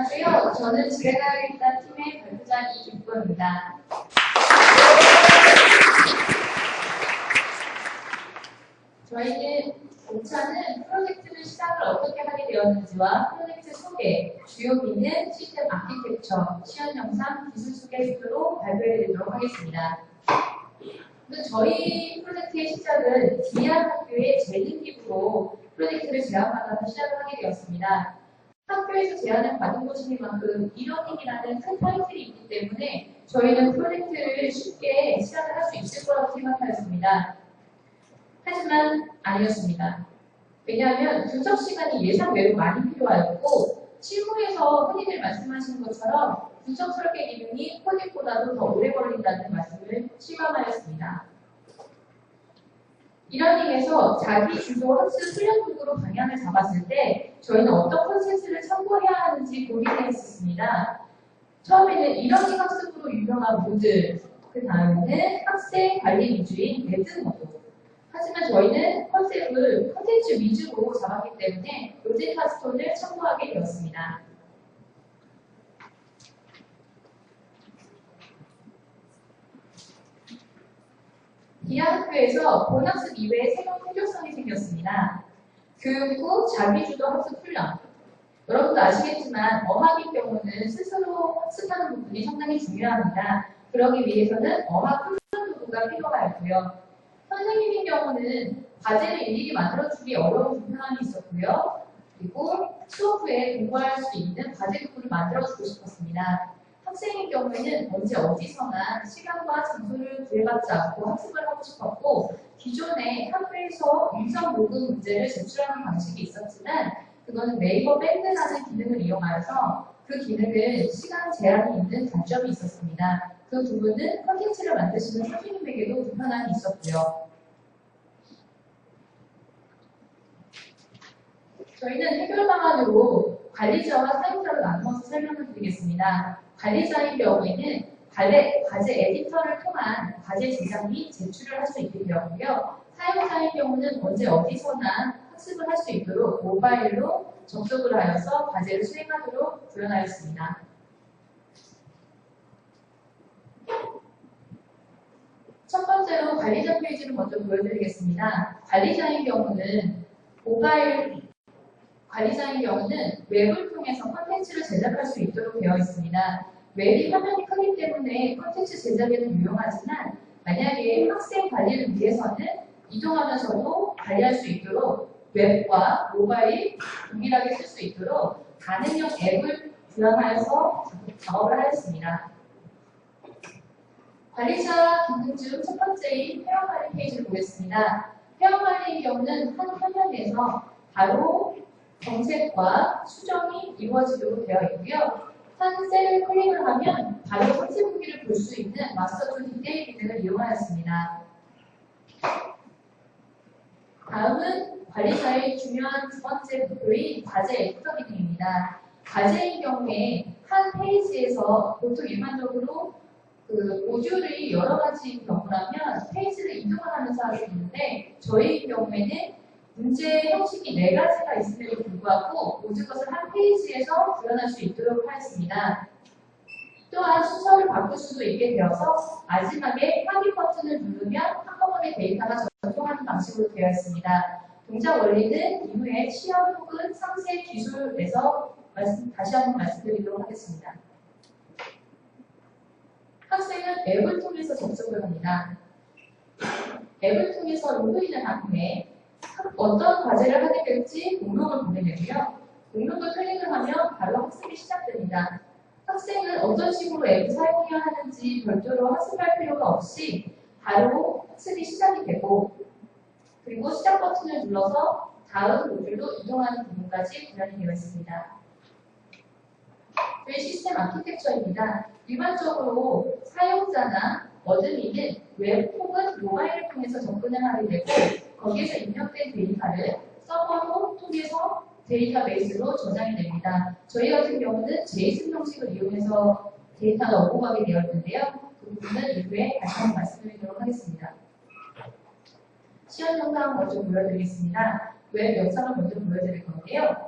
안녕하세요. 저는 진행하겠다 팀의 발표자 이김보입니다. 저희는 공차는 프로젝트를 시작을 어떻게 하게 되었는지와 프로젝트 소개, 주요 기능, 시스템 아키텍처, 시연 영상, 기술 소개 순으로 발표해드리도록 하겠습니다. 저희 프로젝트의 시작은 디아학교의 재능 기부로 프로젝트를 제안받아서 시작을 하게 되었습니다. 학교에서 제안을 받은 곳이니만큼 이러닝이라는 큰 타이틀이 있기 때문에 저희는 프로젝트를 쉽게 시작을 할 수 있을 거라고 생각하였습니다. 하지만 아니었습니다. 왜냐하면 분석 시간이 예상 외로 많이 필요하였고 실무에서 흔히들 말씀하시는 것처럼 분석 설계 기능이 코딩보다도 더 오래 걸린다는 말씀을 실감하였습니다. 이러닝에서 자기 주도 학습 훈련 도구로 방향을 잡았을 때 저희는 어떤 컨텐츠를 참고해야 하는지 고민했었습니다. 처음에는 이러닝 학습으로 유명한 모드, 그 다음에는 학생 관리 위주인 매드 모드. 하지만 저희는 컨셉을 컨텐츠 위주로 잡았기 때문에 로제타 스톤을 참고하게 되었습니다. 디아학교에서 본학습 이외에 새로운 특별성이 생겼습니다. 교육 후 자기주도 학습 훈련. 여러분도 아시겠지만 어학의 경우는 스스로 학습하는 부분이 상당히 중요합니다. 그러기 위해서는 어학 훈련 도구가 필요하였고요. 선생님의 경우는 과제를 일일이 만들어주기 어려운 불편함이 있었고요. 그리고 수업 후에 공부할 수 있는 과제 도구를 만들어주고 싶었습니다. 학생의 경우에는 언제 어디서나 시간과 장소를 구애받지 않고 학습을 하고 싶었고 기존에 학교에서 음성 녹음 문제를 제출하는 방식이 있었지만 그거는 네이버 밴드라는 기능을 이용하여서 그 기능은 시간 제한이 있는 단점이 있었습니다. 그 부분은 컨텐츠를 만드시는 선생님에게도 불편함이 있었고요. 저희는 해결 방안으로 관리자와 사용자를 나누어서 설명을 드리겠습니다. 관리자의 경우에는 과제 에디터를 통한 과제 제작 및 제출을 할 수 있게 되었고요. 사용자의 경우는 언제 어디서나 학습을 할 수 있도록 모바일로 접속을 하여서 과제를 수행하도록 구현하였습니다. 첫 번째로 관리자 페이지를 먼저 보여드리겠습니다. 관리자의 경우는 웹을 통해서 콘텐츠를 제작할 수 있도록 되어 있습니다. 웹이 화면이 크기 때문에 콘텐츠 제작에는 유용하지만 만약에 학생 관리를 위해서는 이동하면서도 관리할 수 있도록 웹과 모바일 동일하게 쓸 수 있도록 가능형 앱을 구현하여서 작업을 하였습니다. 관리자 기능 중 첫 번째인 회원관리 페이지를 보겠습니다. 회원관리의 경우는 한 화면에서 바로 검색과 수정이 이루어지도록 되어 있고요. 한 셀을 클릭을 하면 바로 학습 후기를 볼 수 있는 마스터 투 디테일 기능을 이용하였습니다. 다음은 관리자의 중요한 두 번째 목표인 과제 에디터 기능입니다. 과제의 경우에 한 페이지에서 보통 일반적으로 모듈이 여러 가지인 경우라면 페이지를 이동을 하면서 하게 되는데 저희 경우에는 문제 형식이 4가지가 있음에도 불구하고 모든 것을 한 페이지에서 구현할 수 있도록 하였습니다. 또한 순서를 바꿀 수도 있게 되어서 마지막에 확인 버튼을 누르면 한꺼번에 데이터가 전송하는 방식으로 되어 있습니다. 동작 원리는 이후에 시연 혹은 상세 기술에서 다시 한번 말씀드리도록 하겠습니다. 학생은 앱을 통해서 접속을 합니다. 앱을 통해서 로그인을 한 후에 어떤 과제를 하게 될지 목록을 보게 되고요. 목록을 클릭을 하면 바로 학습이 시작됩니다. 학생은 어떤 식으로 앱을 사용해야 하는지 별도로 학습할 필요가 없이 바로 학습이 시작이 되고 그리고 시작 버튼을 눌러서 다음 모듈로 이동하는 부분까지 구현이 되어 있습니다. 저희 시스템 아키텍처입니다. 일반적으로 사용자나 어드민은 웹 혹은 모바일을 통해서 접근을 하게 되고 거기에서 입력된 데이터를 서버로 통해서 데이터베이스로 저장이 됩니다. 저희 같은 경우는 JSON 형식을 이용해서 데이터가 오고가게 되어 있는데요. 그 부분은 이후에 다시 한번 말씀드리도록 하겠습니다. 시연 영상 먼저 보여드리겠습니다. 웹 영상을 먼저 보여드릴 건데요.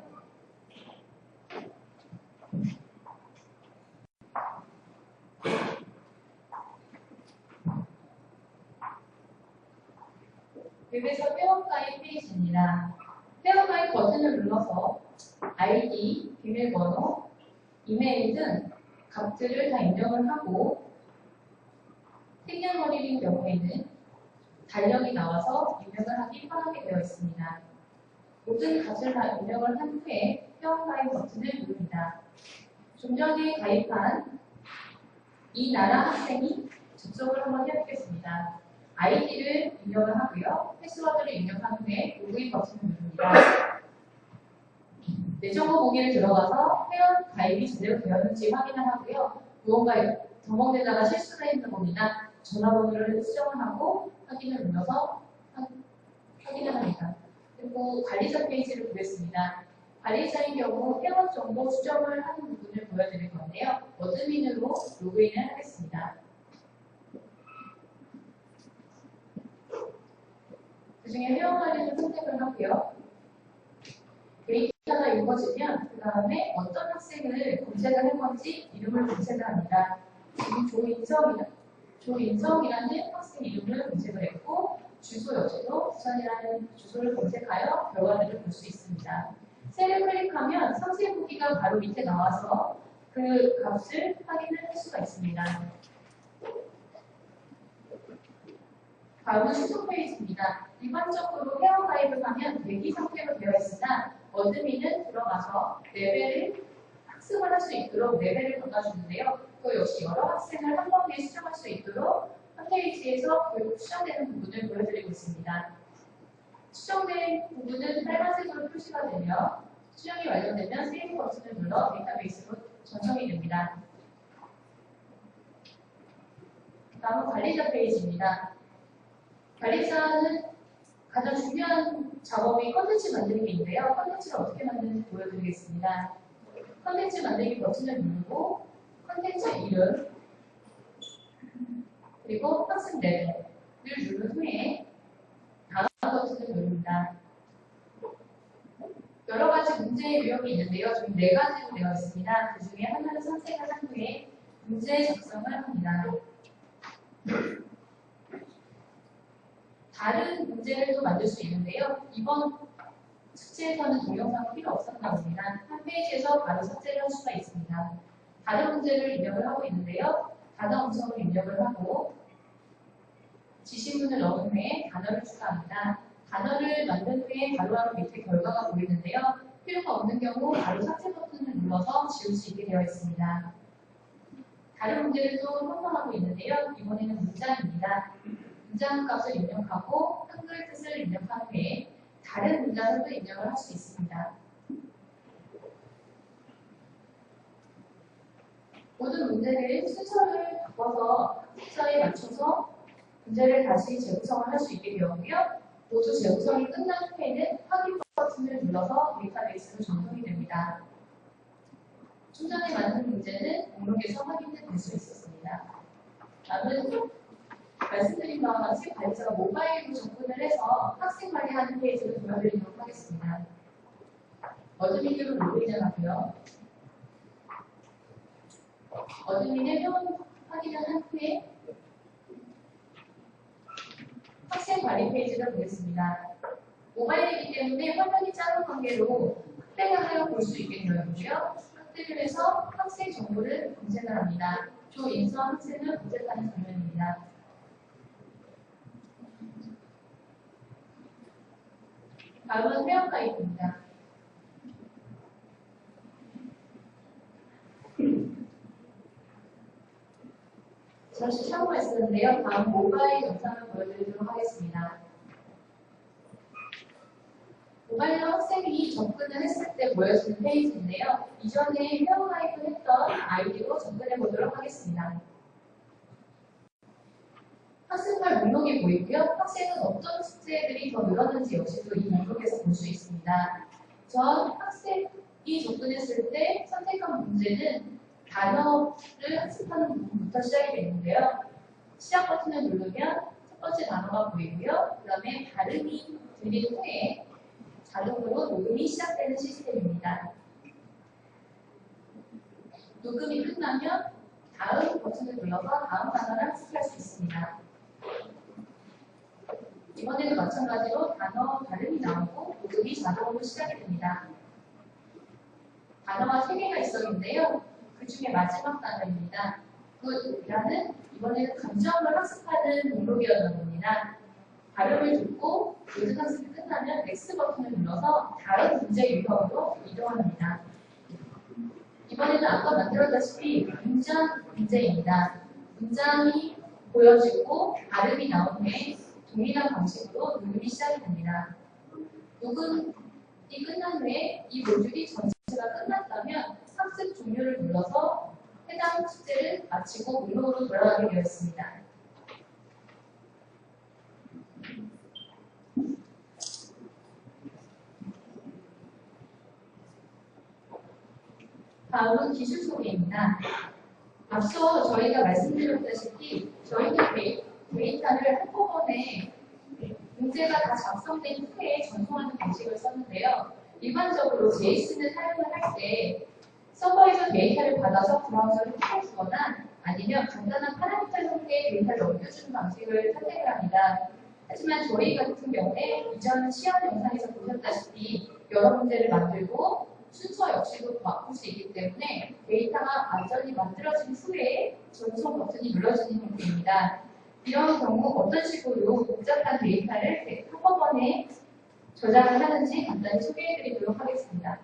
웹에서 회원가입 페이지입니다. 회원가입 버튼을 눌러서 아이디, 비밀번호, 이메일 등 값들을 다 입력을 하고 생년월일인 경우에는 달력이 나와서 입력을 하기 편하게 되어 있습니다. 모든 값을 다 입력을 한 후에 회원가입 버튼을 누릅니다. 좀 전에 가입한 이 나라 학생이 접속을 한번 해보겠습니다. 아이디를 입력을 하고요. 패스워드를 입력한 후에 로그인 버튼을 누릅니다. 내 정보 보기를 들어가서 회원 가입이 제대로 되었는지 확인을 하고요. 무언가 전번에다가 실수가 있는 겁니다. 전화번호를 수정을 하고 확인을 눌러서 확인을 합니다. 그리고 관리자 페이지를 보겠습니다. 관리자인 경우 회원 정보 수정을 하는 부분을 보여드릴 건데요. 어드민으로 로그인을 하겠습니다. 그중에 회원 관리를 선택을 하고요. 데이터가 읽어지면 그 다음에 어떤 학생을 검색을 할 건지 이름을 검색을 합니다. 지금 조인성이라는 학생 이름을 검색을 했고 주소 역시도 부천이라는 주소를 검색하여 결과들을 볼 수 있습니다. 셀을 클릭하면 상세 보기가 바로 밑에 나와서 그 값을 확인을 할 수가 있습니다. 다음은 수속 페이지입니다. 일반적으로 회원 가입을 하면 대기 상태로 되어 있으나 어드민은 들어가서 레벨을 학습을 할 수 있도록 레벨을 걷어주는데요. 또 역시 여러 학생을 한 번에 수정할 수 있도록 홈페이지에서 결국 수정되는 부분을 보여드리고 있습니다. 수정된 부분은 빨간색으로 표시가 되며 수정이 완료되면 세이브 버튼을 눌러 데이터베이스로 전송이 됩니다. 다음은 관리자 페이지입니다. 관리자는 가장 중요한 작업이 컨텐츠 만들기인데요. 컨텐츠를 어떻게 만드는지 보여드리겠습니다. 컨텐츠 만들기 버튼을 누르고 컨텐츠 이름 그리고 학습 레벨을 누른 후에 다음 버튼을 누릅니다. 여러 가지 문제의 유형이 있는데요. 총 4가지로 되어 있습니다. 그 중에 하나를 선택을 한 후에 문제 작성을 합니다. 다른 문제를 또 만들 수 있는데요. 이번 숙제에서는 동영상은 필요 없었나 봅니다. 한 페이지에서 바로 삭제를 할 수가 있습니다. 다른 문제를 입력을 하고 있는데요. 단어 음성을 입력을 하고 지시문을 넣은 후에 단어를 추가합니다. 단어를 만든 후에 바로바로 밑에 결과가 보이는데요. 필요가 없는 경우 바로 삭제 버튼을 눌러서 지울 수 있게 되어 있습니다. 다른 문제를 또 선택하고 있는데요. 이번에는 문장입니다. 문장 값을 입력하고 한글 뜻을 입력한 후에 다른 문장을 또 입력을 할 수 있습니다. 모든 문제를 순서를 바꿔서 순서에 맞춰서 문제를 다시 재구성을 할 수 있게 되었고요. 모두 재구성이 끝난 후에는 확인 버튼을 눌러서 데이터베이스로 전송이 됩니다. 좀 전에 만든 문제는 목록에서 확인될 수 있었습니다. 다음은 말씀드린 바와 같이 관리자가 모바일로 접근을 해서 학생 관리하는 페이지를 보여드리도록 하겠습니다. 어드민으로 로그인을 하고요. 어드민의 회원 확인을 한 후에 학생 관리 페이지를 보겠습니다. 모바일이기 때문에 화면이 작은 관계로 확대를 하여 볼 수 있게 되어 있고요. 확대를 해서 학생 정보를 검색을 합니다. 조인성 학생을 검색하는 장면입니다. 다음은 회원가입입니다. 잠시 참고했었는데요. 다음 모바일 영상을 보여드리도록 하겠습니다. 모바일로 학생이 접근을 했을 때 보여주는 페이지인데요. 이전에 회원가입을 했던 아이디로 접근해 보도록 하겠습니다. 학생별 목록이 보이고요. 학생은 어떤 숙제들이 더 늘었는지 역시도 이 목록에서 볼 수 있습니다. 전 학생이 접근했을 때 선택한 문제는 단어를 학습하는 부분부터 시작이 되는데요. 시작 버튼을 누르면 첫 번째 단어가 보이고요. 그 다음에 발음이 들린 후에 자동으로 녹음이 시작되는 시스템입니다. 녹음이 끝나면 다음 버튼을 눌러서 다음 단어를 학습할 수 있습니다. 이번에도 마찬가지로 단어 발음이 나오고 녹음이 자동으로 시작이 됩니다. 단어가 3개가 있었는데요. 그 중에 마지막 단어입니다. 굿이라는 이번에는 감정을 학습하는 목록이었던 겁니다. 발음을 듣고 모든 학습이 끝나면 넥스트 버튼을 눌러서 다음 문제 유형으로 이동합니다. 이번에는 아까 만들었다시피 문장 문제입니다. 문장이 보여지고 발음이 나온 후에 동일한 방식으로 녹음이 시작이 됩니다. 녹음이 끝난 후에 이 모듈이 전체가 끝났다면 학습 종료를 눌러서 해당 숙제를 마치고 목록으로 돌아가게 되어 있습니다. 다음은 기술 소개입니다. 앞서 저희가 말씀드렸다시피 저희는 데이터를 한꺼번에 문제가 다 작성된 후에 전송하는 방식을 썼는데요. 일반적으로 JSON을 사용을 할 때 서버에서 데이터를 받아서 브라우저를 켜주거나 아니면 간단한 파라미터 형태의 데이터를 넘겨주는 방식을 선택을 합니다. 하지만 저희 같은 경우에 이전 시험 영상에서 보셨다시피 여러 문제를 만들고 순서 역시도 바꿀 수 있기 때문에 데이터가 완전히 만들어진 후에 전송 버튼이 눌러지는 형태입니다. 이런 경우 어떤 식으로 복잡한 데이터를 한꺼번에 저장을 하는지 간단히 소개해드리도록 하겠습니다.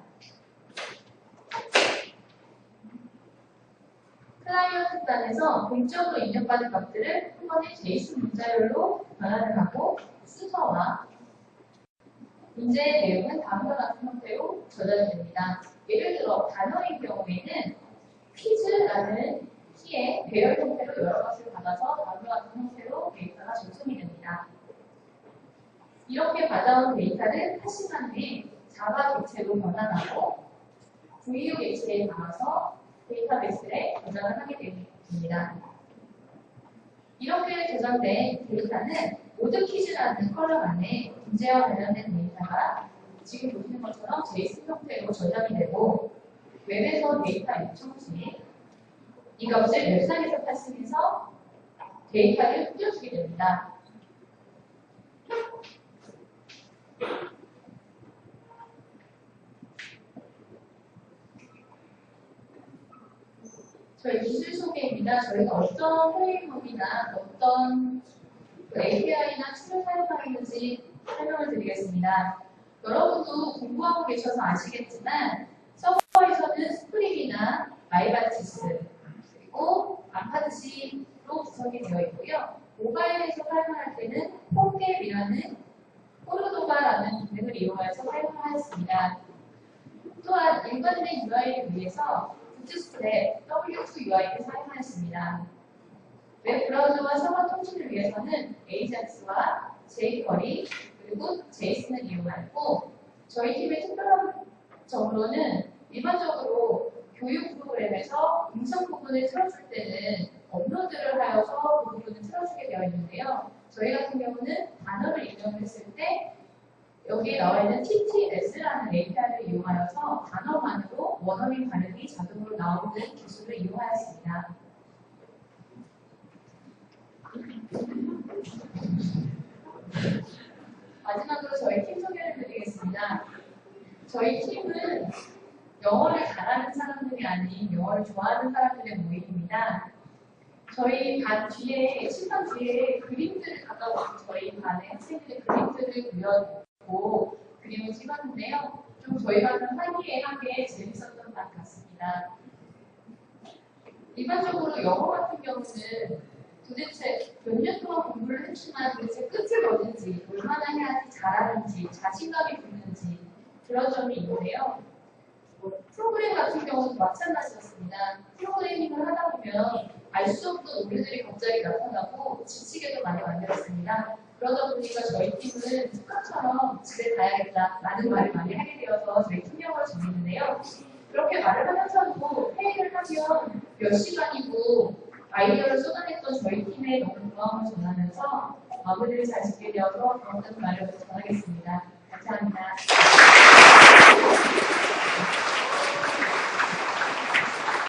클라이언트 단에서 공적으로 입력받은 값들을 한 번에 JSON 문자열로 변환을 하고 순서와 문제의 내용은 다음과 같은 형태로 저장이 됩니다. 예를 들어 단어의 경우에는 퀴즈라는 키의 배열 형태로 여러 가지를 받아서 다음과 같은 형태로 데이터가 전송이 됩니다. 이렇게 받아온 데이터를 8시간 내에 자바 객체로 변환하고 VU 객체에 담아서 데이터베이스에 저장을 하게 됩니다. 이렇게 저장된 데이터는 모드 퀴즈라는 컬럼 안에 문제와 관련된 데이터가 지금 보시는 것처럼 JSON 형태로 저장이 되고 웹에서 데이터 요청 시 이 값을 웹상에서 파싱해서 데이터를 뿌려주게 됩니다. 저희 기술 소개입니다. 저희가 어떤 프레임워크나 어떤 API나 툴을 사용하는지 설명을 드리겠습니다. 여러분도 공부하고 계셔서 아시겠지만 서버에서는 스프링이나 마이바티스 그리고 암파드시로 구성이 되어 있고요. 모바일에서 사용할 때는 폼캡이라는 코르도바라는 기능을 이용해서 사용하였습니다. 또한 일반된 UI를 위해서 부트스트랩 W2UI를 사용하였습니다. 웹 브라우저와 서버 통신을 위해서는 AJAX와 jQuery 그리고 JSON을 이용하고 저희 팀의 특별한 점으로는 일반적으로 교육 프로그램에서 음성 부분을 틀어줄 때는 업로드를 하여서 그 부분을 틀어주게 되어 있는데요. 저희 같은 경우는 단어를 입력했을 때 여기에 나와 있는 TTS라는 API를 이용하여서 단어만으로 원어민 발음이 자동으로 나오는 기술을 이용하였습니다. 마지막으로 저희 팀 소개를 드리겠습니다. 저희 팀은 영어를 잘하는 사람들이 아닌 영어를 좋아하는 사람들의 모임입니다. 저희 반 뒤에, 칠판 뒤에 그림들을 갖다 저희 반의 학생들의 그림들을 그려놓고 그림을 찍었는데요. 좀 저희가 좀 화기애애하게 재밌었던 것 같습니다. 일반적으로 영어 같은 경우는 도대체 몇 년 동안 공부를 했지만 도대체 끝을 얻는지, 얼마나 해야지 잘하는지, 자신감이 붙는지 그런 점이 있는데요. 프로그램 같은 경우도 마찬가지였습니다. 프로그래밍을 하다 보면 알 수 없는 오류들이 갑자기 나타나고 지치게도 많이 만들었습니다. 그러다 보니까 저희 팀은 습관처럼 집에 가야겠다 라는 말을 많이 하게 되어서 저희 팀명을 정했는데요. 그렇게 말을 하면서도 회의를 하면 몇 시간이고 아이디어를 쏟아냈던 저희 팀에 너무 고마움을 전하면서 마무리를 잘 짓게 되어서 고맙다는 말을 전하겠습니다. 감사합니다.